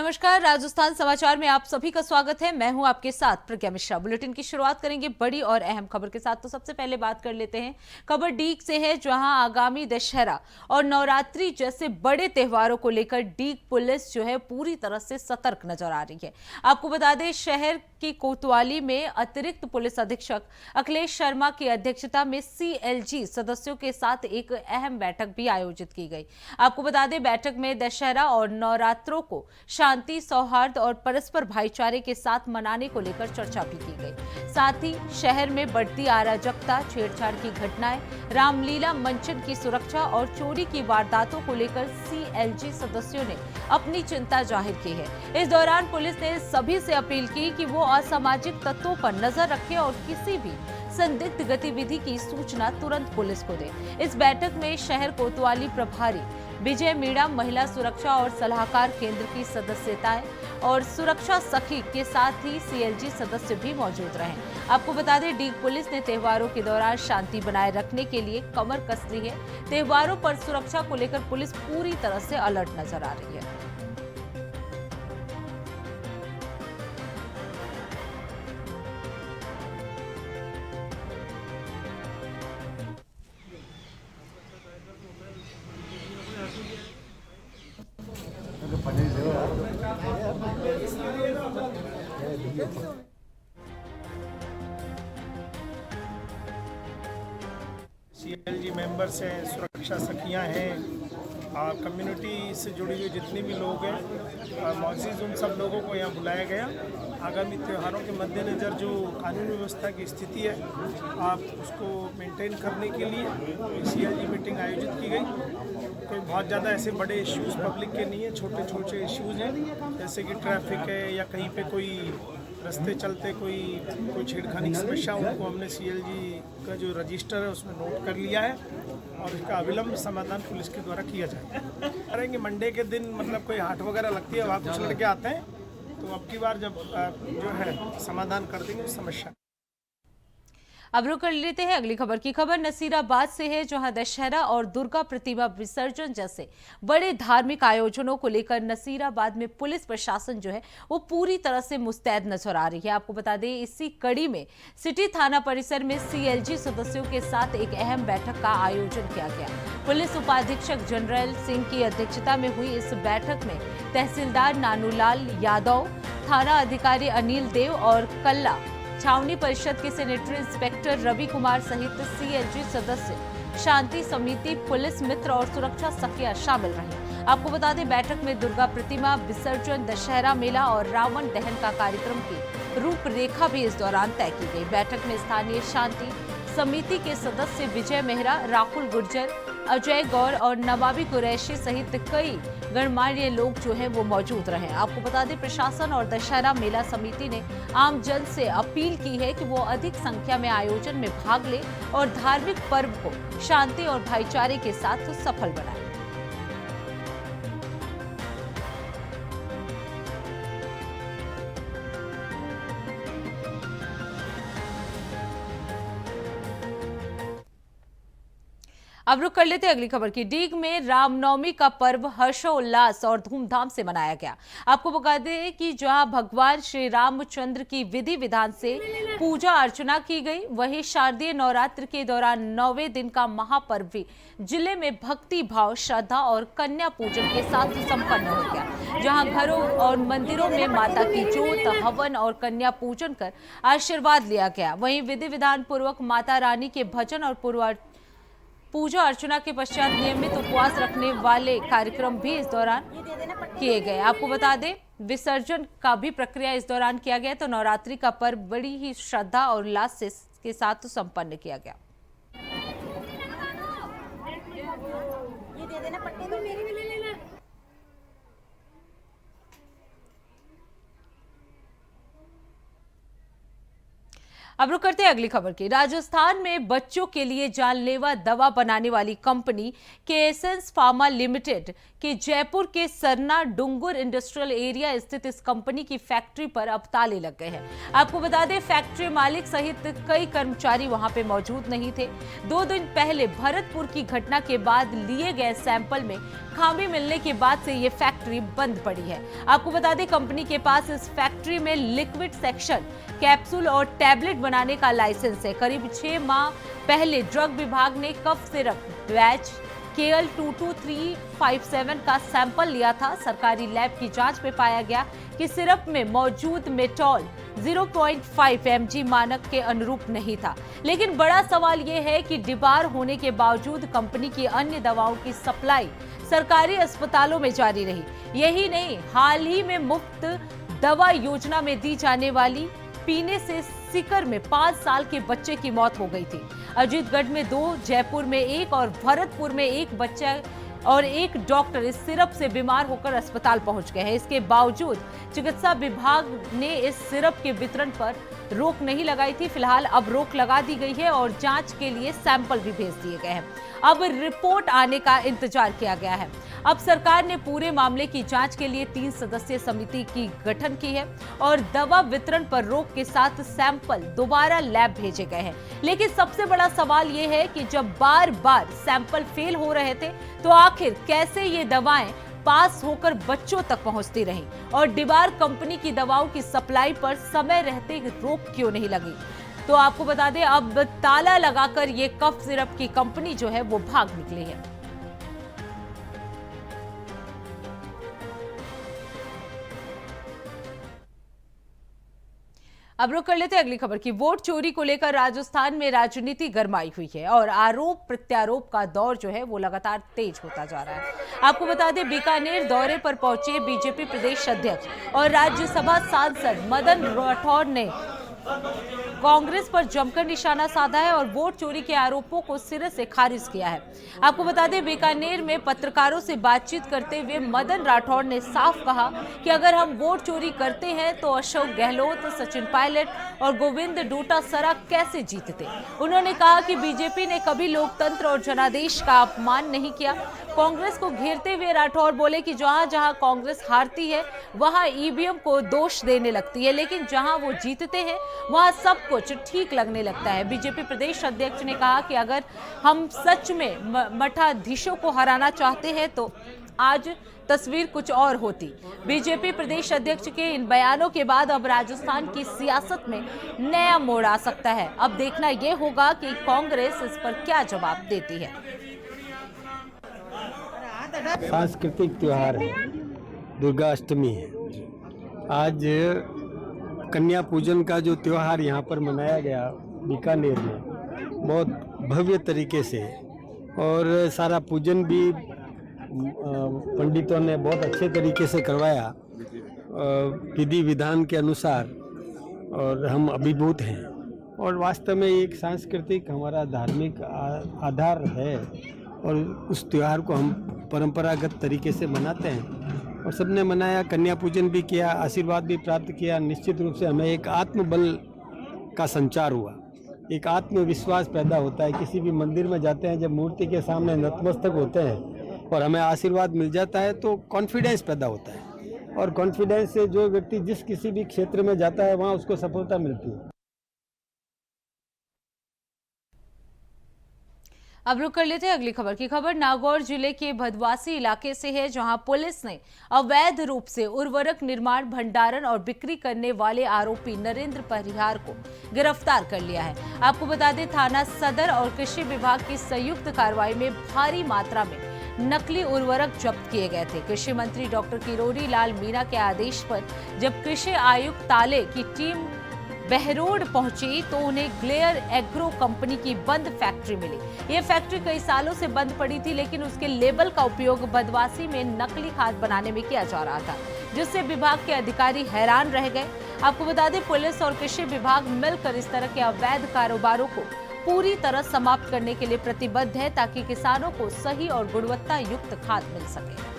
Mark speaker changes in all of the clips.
Speaker 1: नमस्कार, राजस्थान समाचार में आप सभी का स्वागत है। मैं हूं आपके साथ प्रज्ञा मिश्रा। बुलेटिन की शुरुआत करेंगे बड़ी और अहम खबर के साथ। तो सबसे पहले बात कर लेते हैं खबर डीग से है, जहां आगामी दशहरा और नवरात्रि जैसे बड़े त्योहारों को लेकर डीग पुलिस जो है पूरी तरह से सतर्क नजर आ रही है। आपको बता दें, शहर की कोतवाली में अतिरिक्त पुलिस अधीक्षक अखिलेश शर्मा की अध्यक्षता में सीएलजी सदस्यों के साथ एक अहम बैठक भी आयोजित की गई। आपको बता दें, बैठक में दशहरा और नवरात्रों को शांति, सौहार्द और परस्पर भाईचारे के साथ मनाने को लेकर चर्चा भी की गई। साथ ही शहर में बढ़ती अराजकता, छेड़छाड़ की घटनाएं, रामलीला मंचन की सुरक्षा और चोरी की वारदातों को लेकर सीएलजी सदस्यों ने अपनी चिंता जाहिर की है। इस दौरान पुलिस ने सभी से अपील की कि वो असामाजिक तत्वों पर नजर रखें और किसी भी संदिग्ध गतिविधि की सूचना तुरंत पुलिस को दे। इस बैठक में शहर कोतवाली प्रभारी विजय मीणा, महिला सुरक्षा और सलाहकार केंद्र की सदस्यताएं और सुरक्षा सखी के साथ ही सीएलजी सदस्य भी मौजूद रहे। आपको बता दें, डीग पुलिस ने त्योहारों के दौरान शांति बनाए रखने के लिए कमर कस ली है। त्योहारों पर सुरक्षा को लेकर पुलिस पूरी तरह से अलर्ट नजर आ रही है।
Speaker 2: सीएलजी मेंबर्स हैं, सुरक्षा सखियां हैं और कम्युनिटी से जुड़ी हुई जितने भी लोग हैं मौजूद, उन सब लोगों को यहाँ बुलाया गया। आगामी त्योहारों के मद्देनज़र जो कानून व्यवस्था की स्थिति है आप उसको मेंटेन करने के लिए सीएलजी मीटिंग आयोजित की गई। कोई बहुत ज़्यादा ऐसे बड़े इश्यूज़ पब्लिक के नहीं है, छोटे छोटे इश्यूज़ हैं, जैसे कि ट्रैफिक है या कहीं पे कोई रास्ते चलते कोई छेड़खानी की समस्या, उनको हमने सीएलजी का जो रजिस्टर है उसमें नोट कर लिया है और इसका अविलंब समाधान पुलिस के द्वारा किया जाएगा। करेंगे मंडे के दिन, मतलब कोई हाट वगैरह लगती है, वहाँ कुछ लड़के आते हैं, तो अब की बार जब जो है समाधान कर देंगे उस समस्या।
Speaker 1: अब रुक कर लेते हैं अगली खबर की। खबर नसीराबाद से है, जहां दशहरा और दुर्गा प्रतिमा विसर्जन जैसे बड़े धार्मिक आयोजनों को लेकर नसीराबाद में पुलिस प्रशासन जो है वो पूरी तरह से मुस्तैद नजर आ रही है। आपको बता दें, इसी कड़ी में सिटी थाना परिसर में सीएलजी सदस्यों के साथ एक अहम बैठक का आयोजन किया गया। पुलिस उपाधीक्षक जनरल सिंह की अध्यक्षता में हुई इस बैठक में तहसीलदार नानूलाल यादव, थाना अधिकारी अनिल देव और कल्ला छावनी परिषद के सेनेटरी इंस्पेक्टर रवि कुमार सहित सीएलजी सदस्य, शांति समिति, पुलिस मित्र और सुरक्षा सखियां शामिल रही। आपको बता दें, बैठक में दुर्गा प्रतिमा विसर्जन, दशहरा मेला और रावण दहन का कार्यक्रम की रूपरेखा भी इस दौरान तय की गई। बैठक में स्थानीय शांति समिति के सदस्य विजय मेहरा, राहुल गुर्जर, अजय गौर और नवाबी कुरैशी सहित कई गणमान्य लोग जो हैं वो मौजूद रहे। आपको बता दें, प्रशासन और दशहरा मेला समिति ने आम जन से अपील की है कि वो अधिक संख्या में आयोजन में भाग ले और धार्मिक पर्व को शांति और भाईचारे के साथ सफल बनाए। अब रुक कर लेते अगली खबर की। डीग में रामनवमी का पर्व हर्षोल्लास और धूमधाम से मनाया गया। आपको बता दें कि जहां भगवान श्री रामचंद्र की विधि विधान से पूजा अर्चना की गई, वहीं शारदीय नवरात्र के दौरान 9वें दिन का महापर्व भी जिले में भक्ति भाव, श्रद्धा और कन्या पूजन के साथ संपन्न हो गया। जहां घरों और मंदिरों में माता की जोत, हवन और कन्या पूजन कर आशीर्वाद लिया गया। वहीं विधि विधान पूर्वक माता रानी के भजन और पूजा अर्चना के पश्चात नियमित उपवास रखने वाले कार्यक्रम भी इस दौरान किए गए। आपको बता दें, विसर्जन का भी प्रक्रिया इस दौरान किया गया। तो नवरात्रि का पर्व बड़ी ही श्रद्धा और उल्लास के साथ संपन्न किया गया। अब रुक करते हैं अगली खबर की। राजस्थान में बच्चों के लिए जानलेवा दवा बनाने वाली कंपनी केएसएस फार्मा लिमिटेड के जयपुर के सरना डुंगर इंडस्ट्रियल एरिया स्थित इस कंपनी की फैक्ट्री पर अब ताले लग गए हैं। आपको बता दें, फैक्ट्री मालिक सहित कई कर्मचारी वहां पे मौजूद नहीं थे। 2 दिन पहले भरतपुर की घटना के बाद लिए गए सैंपल में खामी मिलने के बाद से ये फैक्ट्री बंद पड़ी है। आपको बता दें, कंपनी के पास इस फैक्ट्री में लिक्विड सेक्शन, कैप्सूल और टैबलेट बनाने का लाइसेंस है। करीब 6 माह पहले ड्रग विभाग ने कफ सिरप बैच KL 22357 का सैंपल लिया था। सरकारी लैब की जांच में पाया गया कि सिरप में मौजूद मेटॉल 0.5 mg मानक के अनुरूप नहीं था। लेकिन बड़ा सवाल यह है कि डिबार होने के बावजूद कंपनी की अन्य दवाओं की सप्लाई सरकारी अस्पतालों में जारी रही। यही नहीं, हाल ही में मुफ्त दवा योजना में दी जाने वाली पीने से सीकर में 5 साल के बच्चे की मौत हो गई थी। अजीतगढ़ में 2, जयपुर में 1 और भरतपुर में 1 बच्चा और 1 डॉक्टर इस सिरप से बीमार होकर अस्पताल पहुंच गए हैं। इसके बावजूद चिकित्सा विभाग ने इस सिरप के वितरण पर रोक नहीं लगाई थी। फिलहाल अब रोक लगा दी गई है और जांच के लिए सैंपल भी भेज दिए गए हैं। अब रिपोर्ट आने का इंतजार किया गया है। अब सरकार ने पूरे मामले की जांच के लिए 3 सदस्यीय समिति की गठन की है और दवा वितरण पर रोक के साथ सैंपल दोबारा लैब भेजे गए हैं। लेकिन सबसे बड़ा सवाल यह है कि जब बार बार सैंपल फेल हो रहे थे तो आखिर कैसे ये दवाएं पास होकर बच्चों तक पहुंचती रहीं और डिबार कंपनी की दवाओं की सप्लाई पर समय रहते रोक क्यों नहीं लगी। तो आपको बता दें, अब ताला लगाकर ये कफ सिरप की कंपनी जो है वो भाग निकली है। अब रुक कर लेते हैं अगली खबर की। वोट चोरी को लेकर राजस्थान में राजनीति गरमाई हुई है और आरोप प्रत्यारोप का दौर जो है वो लगातार तेज होता जा रहा है। आपको बता दें, बीकानेर दौरे पर पहुंचे बीजेपी प्रदेश अध्यक्ष और राज्यसभा सांसद मदन राठौर ने कांग्रेस पर जमकर निशाना साधा है और वोट चोरी के आरोपों को सिरे से खारिज किया है। आपको बता दें, बीकानेर में पत्रकारों से बातचीत करते हुए मदन राठौर ने साफ कहा कि अगर हम वोट चोरी करते हैं तो अशोक गहलोत, सचिन पायलट और गोविंद डोटासरा कैसे जीतते। उन्होंने कहा कि बीजेपी ने कभी लोकतंत्र और जनादेश का अपमान नहीं किया। कांग्रेस को घेरते हुए राठौर बोले कि जहां जहां कांग्रेस हारती है वहां ईवीएम को दोष देने लगती है, लेकिन जहां वो जीतते हैं वहां सब कुछ ठीक लगने लगता है। बीजेपी प्रदेश अध्यक्ष ने कहा कि अगर हम सच में मठाधीशों को हराना चाहते हैं तो आज तस्वीर कुछ और होती। बीजेपी प्रदेश अध्यक्ष के इन बयानों के बाद अब राजस्थान की सियासत में नया मोड़ आ सकता है। अब देखना यह होगा कि कांग्रेस इस पर क्या जवाब देती है।
Speaker 3: सांस्कृतिक त्योहार है, दुर्गा अष्टमी है। आज कन्या पूजन का जो त्योहार यहाँ पर मनाया गया बीकानेर में, बहुत भव्य तरीके से, और सारा पूजन भी पंडितों ने बहुत अच्छे तरीके से करवाया विधि विधान के अनुसार, और हम अभिभूत हैं। और वास्तव में एक सांस्कृतिक हमारा धार्मिक आधार है और उस त्यौहार को हम परंपरागत तरीके से मनाते हैं और सबने मनाया, कन्या पूजन भी किया, आशीर्वाद भी प्राप्त किया। निश्चित रूप से हमें एक आत्मबल का संचार हुआ, एक आत्मविश्वास पैदा होता है। किसी भी मंदिर में जाते हैं, जब मूर्ति के सामने नतमस्तक होते हैं और हमें आशीर्वाद मिल जाता है तो कॉन्फिडेंस पैदा होता है, और कॉन्फिडेंस से जो व्यक्ति जिस किसी भी क्षेत्र में जाता है वहाँ उसको सफलता मिलती है।
Speaker 1: अब रुक कर लेते हैं अगली खबर की। खबर नागौर जिले के भदवासी इलाके से है, जहां पुलिस ने अवैध रूप से उर्वरक निर्माण, भंडारण और बिक्री करने वाले आरोपी नरेंद्र परिहार को गिरफ्तार कर लिया है। आपको बता दें, थाना सदर और कृषि विभाग की संयुक्त कार्रवाई में भारी मात्रा में नकली उर्वरक जब्त किए गए थे। कृषि मंत्री डॉक्टर किरोड़ी लाल मीणा के आदेश पर जब कृषि आयुक्त ताले की टीम बहरोड पहुंची तो उन्हें ग्लेयर एग्रो कंपनी की बंद फैक्ट्री मिली। ये फैक्ट्री कई सालों से बंद पड़ी थी, लेकिन उसके लेबल का उपयोग बदवासी में नकली खाद बनाने में किया जा रहा था, जिससे विभाग के अधिकारी हैरान रह गए। आपको बता दें, पुलिस और कृषि विभाग मिलकर इस तरह के अवैध कारोबारों को पूरी तरह समाप्त करने के लिए प्रतिबद्ध है, ताकि किसानों को सही और गुणवत्ता युक्त खाद मिल सके।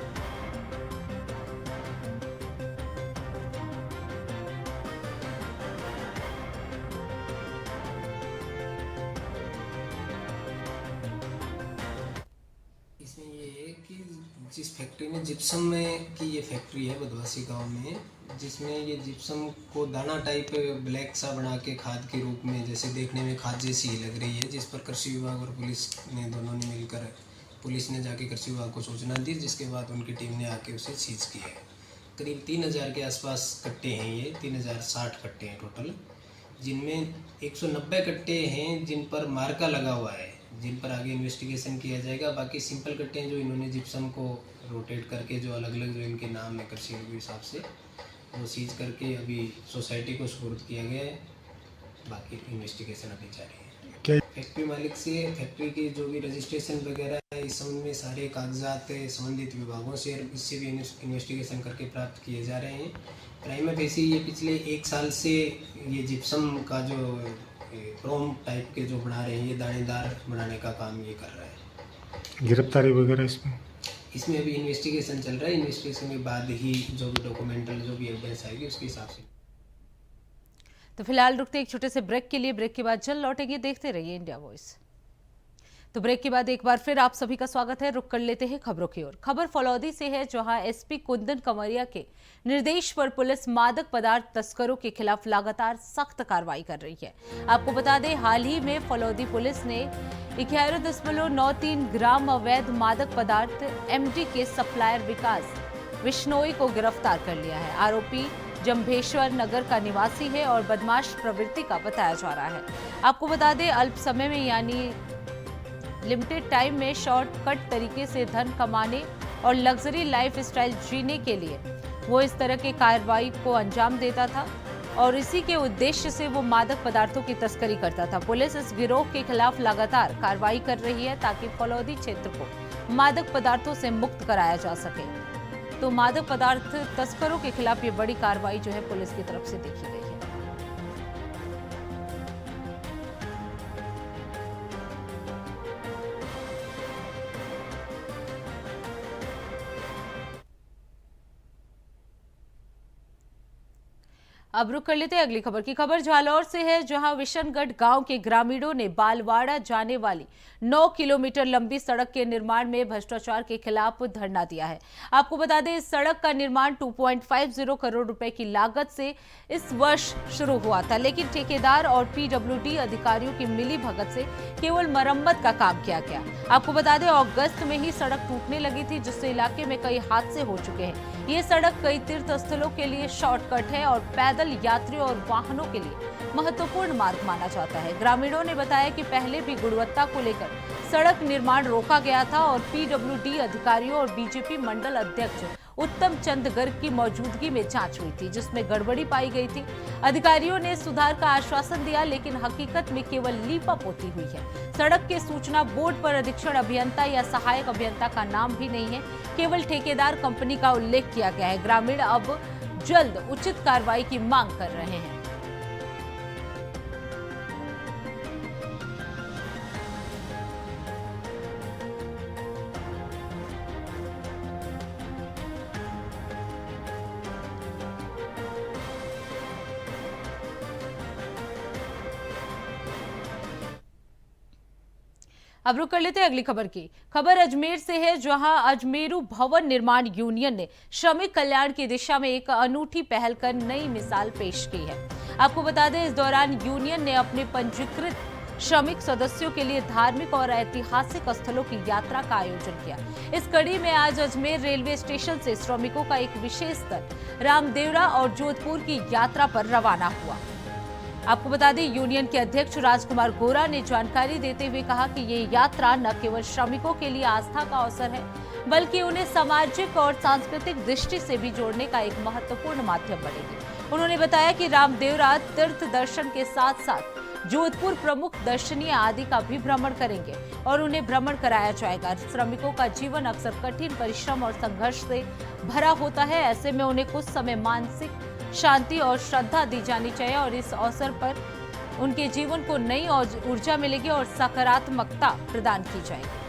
Speaker 4: जिस फैक्ट्री में जिप्सम में की ये फैक्ट्री है बदवासी गांव में, जिसमें ये जिप्सम को दाना टाइप ब्लैक सा बना के खाद के रूप में, जैसे देखने में खाद जैसी ही लग रही है, जिस पर कृषि विभाग और पुलिस ने दोनों ने मिलकर, पुलिस ने जाके कृषि विभाग को सूचना दी, जिसके बाद उनकी टीम ने आके उसे सीज किया है। करीब 3000 के आसपास कट्टे हैं, ये 3060 कट्टे हैं टोटल, जिनमें 190 कट्टे हैं जिन पर मार्का लगा हुआ है, जिन पर आगे इन्वेस्टिगेशन किया जाएगा। बाकी सिंपल कट्टे हैं जो इन्होंने जिप्सम को रोटेट करके, जो अलग अलग जो इनके नाम है कृषि के हिसाब से, वो सीज करके अभी सोसाइटी को सुपुर्द किया गया है। बाकी इन्वेस्टिगेशन अभी जारी है। फैक्ट्री मालिक से फैक्ट्री की जो भी रजिस्ट्रेशन वगैरह है, इस संबंध में सारे कागजात संबंधित विभागों से इससे भी इन्वेस्टिगेशन करके प्राप्त किए जा रहे हैं। प्राइमा फेसी ये पिछले 1 साल से ये जिप्सम का जो क्रोम टाइप के जो बना रहे हैं, ये दानेदार बनाने का काम ये कर रहा है।
Speaker 5: गिरफ्तारी वगैरह
Speaker 4: इसमें अभी इन्वेस्टिगेशन चल रहा है। इन्वेस्टिगेशन के बाद ही जो भी डॉक्यूमेंटल जो भी एविडेंस आएगी उसके हिसाब से।
Speaker 1: तो फिलहाल रुकते एक छोटे से ब्रेक के लिए, ब्रेक के बाद जल्द लौटेंगे। देखते रहिए इंडिया वॉइस। तो ब्रेक के बाद एक बार फिर आप सभी का स्वागत है। रुक कर लेते हैं खबरों की ओर। खबर फलौदी से है, जहां एसपी कुंदन कमरिया के निर्देश पर पुलिस मादक पदार्थ तस्करों के खिलाफ लगातार सख्त कार्रवाई कर रही है। आपको बता दें, हाल ही में फलौदी पुलिस ने 11.93 ग्राम अवैध मादक पदार्थ एमडी के सप्लायर विकास विश्नोई को गिरफ्तार कर लिया है। आरोपी जंभेश्वर नगर का निवासी है और बदमाश प्रवृत्ति का बताया जा रहा है। आपको बता दें, अल्प समय में यानी लिमिटेड टाइम में शॉर्टकट तरीके से धन कमाने और लग्जरी लाइफ स्टाइल जीने के लिए वो इस तरह के कार्रवाई को अंजाम देता था और इसी के उद्देश्य से वो मादक पदार्थों की तस्करी करता था। पुलिस इस गिरोह के खिलाफ लगातार कार्रवाई कर रही है ताकि फलौदी क्षेत्र को मादक पदार्थों से मुक्त कराया जा सके। तो मादक पदार्थ तस्करों के खिलाफ ये बड़ी कार्रवाई जो है पुलिस की तरफ से देखी गई है। अब रुक कर लेते हैं अगली खबर की। खबर जालौर से है, जहां विशनगढ़ गांव के ग्रामीणों ने बालवाड़ा जाने वाली 9 किलोमीटर लंबी सड़क के निर्माण में भ्रष्टाचार के खिलाफ धरना दिया है। आपको बता दें, इस सड़क का निर्माण 2.50 करोड़ रुपए की लागत से इस वर्ष शुरू हुआ था, लेकिन ठेकेदार और पीडब्ल्यूडी अधिकारियों की मिली भगत से केवल मरम्मत का काम किया गया। आपको बता दें, अगस्त में ही सड़क टूटने लगी थी, जिससे इलाके में कई हादसे हो चुके हैं। ये सड़क कई तीर्थ स्थलों के लिए शॉर्टकट है और पैदल यात्रियों और वाहनों के लिए महत्वपूर्ण मार्ग माना जाता है। ग्रामीणों ने बताया कि पहले भी गुणवत्ता को लेकर सड़क निर्माण रोका गया था और पीडब्ल्यूडी अधिकारियों और बीजेपी मंडल अध्यक्ष उत्तम चंद गर्ग की मौजूदगी में जांच हुई थी, जिसमें गड़बड़ी पाई गई थी। अधिकारियों ने सुधार का आश्वासन दिया, लेकिन हकीकत में केवल लीपापोती हुई है। सड़क के सूचना बोर्ड पर अधीक्षण अभियंता या सहायक अभियंता का नाम भी नहीं है, केवल ठेकेदार कंपनी का उल्लेख किया गया है। ग्रामीण अब जल्द उचित कार्रवाई की मांग कर रहे हैं। अब रुक कर लेते हैं अगली खबर की। खबर अजमेर से है, जहां अजमेरू भवन निर्माण यूनियन ने श्रमिक कल्याण की दिशा में एक अनूठी पहल कर नई मिसाल पेश की है। आपको बता दें, इस दौरान यूनियन ने अपने पंजीकृत श्रमिक सदस्यों के लिए धार्मिक और ऐतिहासिक स्थलों की यात्रा का आयोजन किया। इस कड़ी में आज अजमेर रेलवे स्टेशन से श्रमिकों का एक विशेष दल रामदेवरा और जोधपुर की यात्रा पर रवाना हुआ। आपको बता दें, यूनियन के अध्यक्ष राजकुमार गोरा ने जानकारी देते हुए कहा कि ये यात्रा न केवल श्रमिकों के लिए आस्था का अवसर है, बल्कि उन्हें सामाजिक और सांस्कृतिक दृष्टि से भी जोड़ने का एक महत्वपूर्ण माध्यम बनेगी। उन्होंने बताया कि रामदेवरा तीर्थ दर्शन के साथ साथ जोधपुर प्रमुख दर्शनीय आदि का भी भ्रमण करेंगे और उन्हें भ्रमण कराया जाएगा। श्रमिकों का जीवन अक्सर कठिन परिश्रम और संघर्ष से भरा होता है, ऐसे में उन्हें कुछ समय मानसिक शांति और श्रद्धा दी जानी चाहिए और इस अवसर पर उनके जीवन को नई ऊर्जा मिलेगी और सकारात्मकता प्रदान की जाएगी।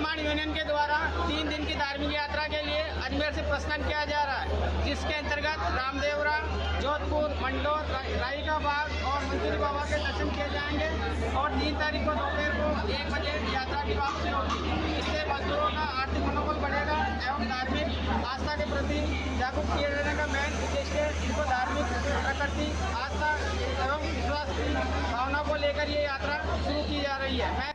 Speaker 5: मुसलमान यूनियन के द्वारा 3 दिन की धार्मिक यात्रा के लिए अजमेर से प्रस्थान किया जा रहा है, जिसके अंतर्गत रामदेवरा, जोधपुर, मंडोर, राई का बाग और मंसूरी बाबा के दर्शन किए जाएंगे और 3 तारीख को दोपहर को 1 बजे यात्रा की वापसी होगी। इससे मजदूरों का आर्थिक मनोबल बढ़ेगा एवं धार्मिक आस्था के प्रति जागरूक किए जाने का मेन उद्देश्य इनको धार्मिक प्रकृति, आस्था एवं विश्वास की भावना को लेकर ये यात्रा शुरू की जा रही है।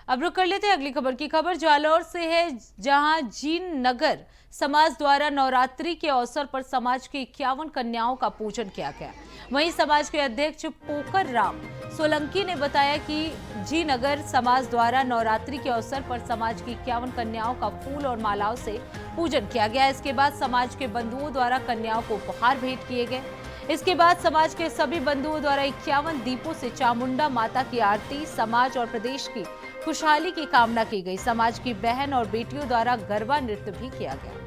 Speaker 1: अब रुक कर लेते हैं अगली खबर की। खबर जालौर से है, जहां जीन नगर समाज द्वारा नवरात्रि के अवसर पर समाज की 51 कन्याओं का पूजन किया गया। वहीं समाज के अध्यक्ष पोकर राम सोलंकी ने बताया कि जी नगर समाज द्वारा नवरात्रि के अवसर पर समाज की 51 कन्याओं का फूल और मालाओं से पूजन किया गया। इसके बाद समाज के बंधुओं द्वारा कन्याओं को उपहार भेंट किए गए। इसके बाद समाज के सभी बंधुओं द्वारा 51 दीपों से चामुंडा माता की आरती, समाज और प्रदेश की खुशहाली की कामना की गई। समाज की बहन और बेटियों द्वारा गरबा नृत्य भी किया गया।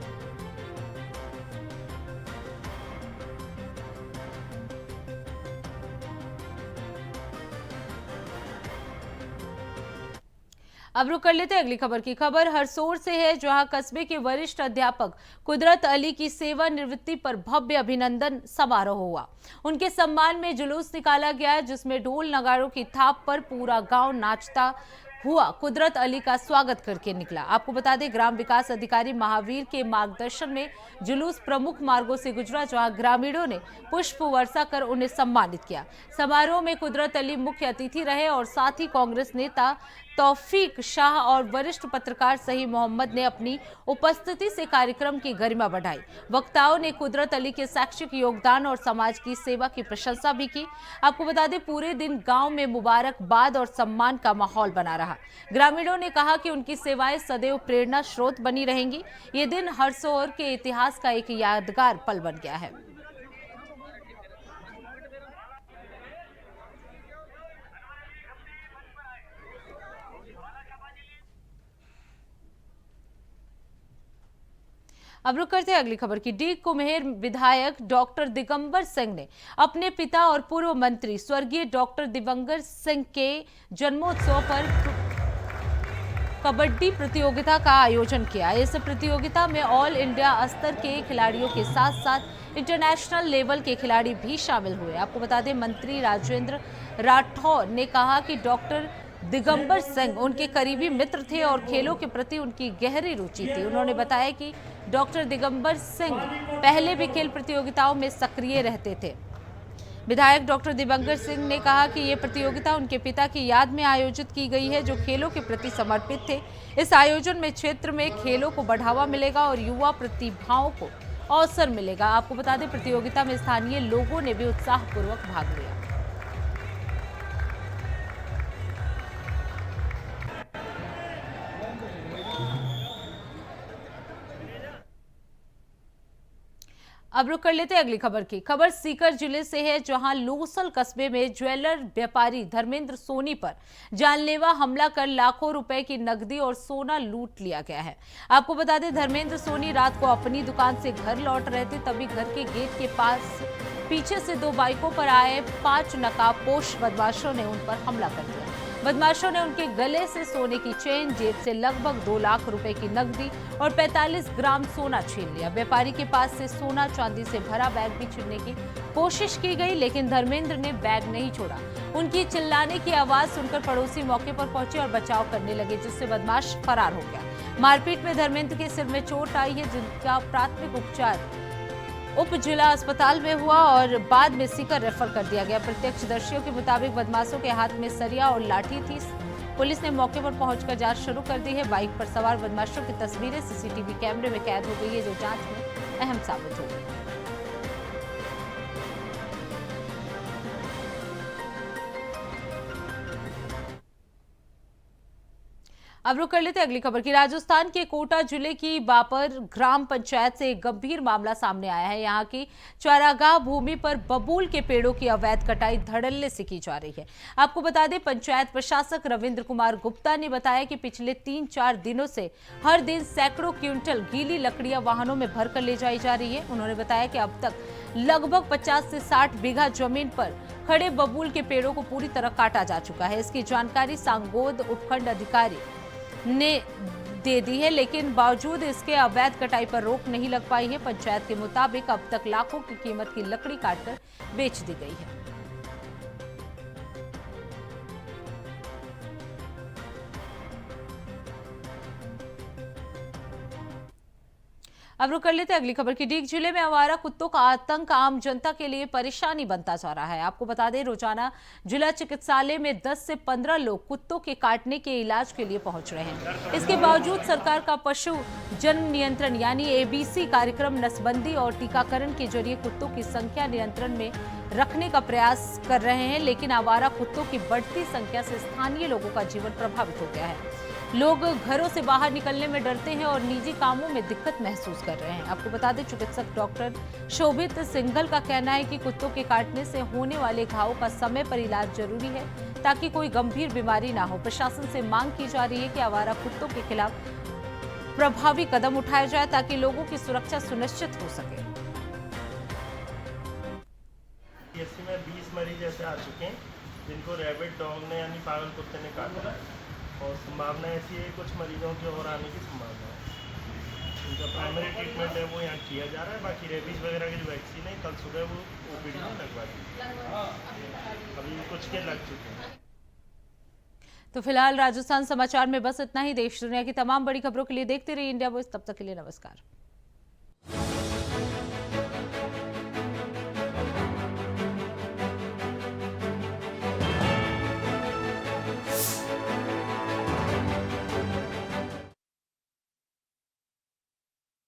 Speaker 1: अब रुक कर लेते हैं अगली खबर की। खबर हरसोर से है, जहां कस्बे के वरिष्ठ अध्यापक कुदरत अली की सेवानिवृत्ति पर भव्य अभिनंदन समारोह हुआ। उनके सम्मान में जुलूस निकाला गया, जिसमें ढोल नगाड़ों की थाप पर पूरा गांव नाचता हुआ कुदरत अली का स्वागत करके निकला। आपको बता दें, ग्राम विकास अधिकारी महावीर के मार्गदर्शन में जुलूस प्रमुख मार्गों से गुजरा, जहां ग्रामीणों ने पुष्प वर्षा कर उन्हें सम्मानित किया। समारोह में कुदरत अली मुख्य अतिथि रहे और साथ ही कांग्रेस नेता तौफीक शाह और वरिष्ठ पत्रकार सही मोहम्मद ने अपनी उपस्थिति से कार्यक्रम की गरिमा बढ़ाई। वक्ताओं ने कुदरत अली के शैक्षिक योगदान और समाज की सेवा की प्रशंसा भी की। आपको बता दें, पूरे दिन गांव में मुबारकबाद और सम्मान का माहौल बना रहा। ग्रामीणों ने कहा कि उनकी सेवाएं सदैव प्रेरणा स्रोत बनी रहेंगी। ये दिन हरसोर के इतिहास का एक यादगार पल बन गया है। अब रुक करते हैं अगली खबर की। डी कुम्हेर विधायक डॉक्टर दिगंबर सिंह ने अपने पिता और पूर्व मंत्री स्वर्गीय डॉक्टर दिगंबर सिंह के जन्मोत्सव पर कबड्डी प्रतियोगिता का आयोजन किया। इस प्रतियोगिता में ऑल इंडिया स्तर के खिलाड़ियों के साथ साथ इंटरनेशनल लेवल के खिलाड़ी भी शामिल हुए। आपको बता दें, मंत्री राजेंद्र राठौर ने कहा कि डॉक्टर दिगंबर सिंह उनके करीबी मित्र थे और खेलों के प्रति उनकी गहरी रुचि थी। उन्होंने बताया कि डॉक्टर दिगंबर सिंह पहले भी खेल प्रतियोगिताओं में सक्रिय रहते थे। विधायक डॉक्टर दिगंबर सिंह ने कहा कि ये प्रतियोगिता उनके पिता की याद में आयोजित की गई है, जो खेलों के प्रति समर्पित थे। इस आयोजन में क्षेत्र में खेलों को बढ़ावा मिलेगा और युवा प्रतिभाओं को अवसर मिलेगा। आपको बता दें, प्रतियोगिता में स्थानीय लोगों ने भी उत्साहपूर्वक भाग लिया। अब रुक कर लेते हैं अगली खबर की। खबर सीकर जिले से है, जहां लोसल कस्बे में ज्वेलर व्यापारी धर्मेंद्र सोनी पर जानलेवा हमला कर लाखों रुपए की नकदी और सोना लूट लिया गया है। आपको बता दें, धर्मेंद्र सोनी रात को अपनी दुकान से घर लौट रहे थे, तभी घर के गेट के पास पीछे से 2 बाइकों पर आए 5 नकाबपोश बदमाशों ने उन पर हमला कर दिया। बदमाशों ने उनके गले से सोने की चेन, जेब से लगभग 2 लाख रुपए की नकदी और 45 ग्राम सोना छीन लिया। व्यापारी के पास से सोना चांदी से भरा बैग भी छीनने की कोशिश की गई, लेकिन धर्मेंद्र ने बैग नहीं छोड़ा। उनकी चिल्लाने की आवाज सुनकर पड़ोसी मौके पर पहुंचे और बचाव करने लगे, जिससे बदमाश फरार हो गया। मारपीट में धर्मेंद्र के सिर में चोट आई है, जिनका प्राथमिक उपचार उप जिला अस्पताल में हुआ और बाद में सीकर रेफर कर दिया गया। प्रत्यक्षदर्शियों के मुताबिक बदमाशों के हाथ में सरिया और लाठी थी। पुलिस ने मौके पर पहुंचकर जांच शुरू कर दी है। बाइक पर सवार बदमाशों की तस्वीरें सीसीटीवी कैमरे में कैद हो गई है, जो जांच में अहम साबित हो गई। अब रुक कर लेते हैं अगली खबर की। राजस्थान के कोटा जिले की बापर ग्राम पंचायत से एक गंभीर मामला सामने आया है। यहाँ की चारागाह भूमि पर बबूल के पेड़ों की अवैध कटाई धड़ल्ले से की जा रही है। आपको बता दें, पंचायत प्रशासक रविंद्र कुमार गुप्ता ने बताया कि पिछले 3-4 दिनों से हर दिन सैकड़ों क्विंटल गीली लकड़ियां वाहनों में भरकर ले जाई जा रही है। उन्होंने बताया कि अब तक लगभग 50 से 60 बीघा जमीन पर खड़े बबूल के पेड़ों को पूरी तरह काटा जा चुका है। इसकी जानकारी सांगोद उपखंड अधिकारी ने दे दी है, लेकिन बावजूद इसके अवैध कटाई पर रोक नहीं लग पाई है। पंचायत के मुताबिक अब तक लाखों की कीमत की लकड़ी काटकर बेच दी गई है। अब रुक कर लेते हैं अगली खबर की। डीग जिले में आवारा कुत्तों का आतंक आम जनता के लिए परेशानी बनता जा रहा है। आपको बता दें, रोजाना जिला चिकित्सालय में 10 से 15 लोग कुत्तों के काटने के इलाज के लिए पहुंच रहे हैं। इसके बावजूद सरकार का पशु जन्म नियंत्रण यानी ABC कार्यक्रम नसबंदी और टीकाकरण के जरिए कुत्तों की संख्या नियंत्रण में रखने का प्रयास कर रहे हैं, लेकिन आवारा कुत्तों की बढ़ती संख्या से स्थानीय लोगों का जीवन प्रभावित हो गया है। लोग घरों से बाहर निकलने में डरते हैं और निजी कामों में दिक्कत महसूस कर रहे हैं। आपको बता दें, चिकित्सक डॉक्टर शोभित सिंघल का कहना है कि कुत्तों के काटने से होने वाले घावों का समय पर इलाज जरूरी है ताकि कोई गंभीर बीमारी ना हो। प्रशासन से मांग की जा रही है कि आवारा कुत्तों के खिलाफ प्रभावी कदम उठाया जाए ताकि लोगों की सुरक्षा सुनिश्चित हो सके।
Speaker 6: में 20 मरीज ऐसे आ चुके हैं जिनको रैबिट डॉग ने यानी पागल कुत्ते ने काटा है, और संभावना ऐसी है कुछ मरीजों की और आने की संभावना है। उनका प्राइमरी ट्रीटमेंट है वो यहाँ किया जा रहा है। बाकी रेबीज वगैरह की जो वैक्सीन है कल सुबह वो OPD में लगवा दी, अभी कुछ के लग चुके हैं।
Speaker 1: तो फिलहाल राजस्थान समाचार में बस इतना ही। देश दुनिया की तमाम बड़ी खबरों के लिए देखते रहिए इंडिया वॉइस। तब तक के लिए नमस्कार।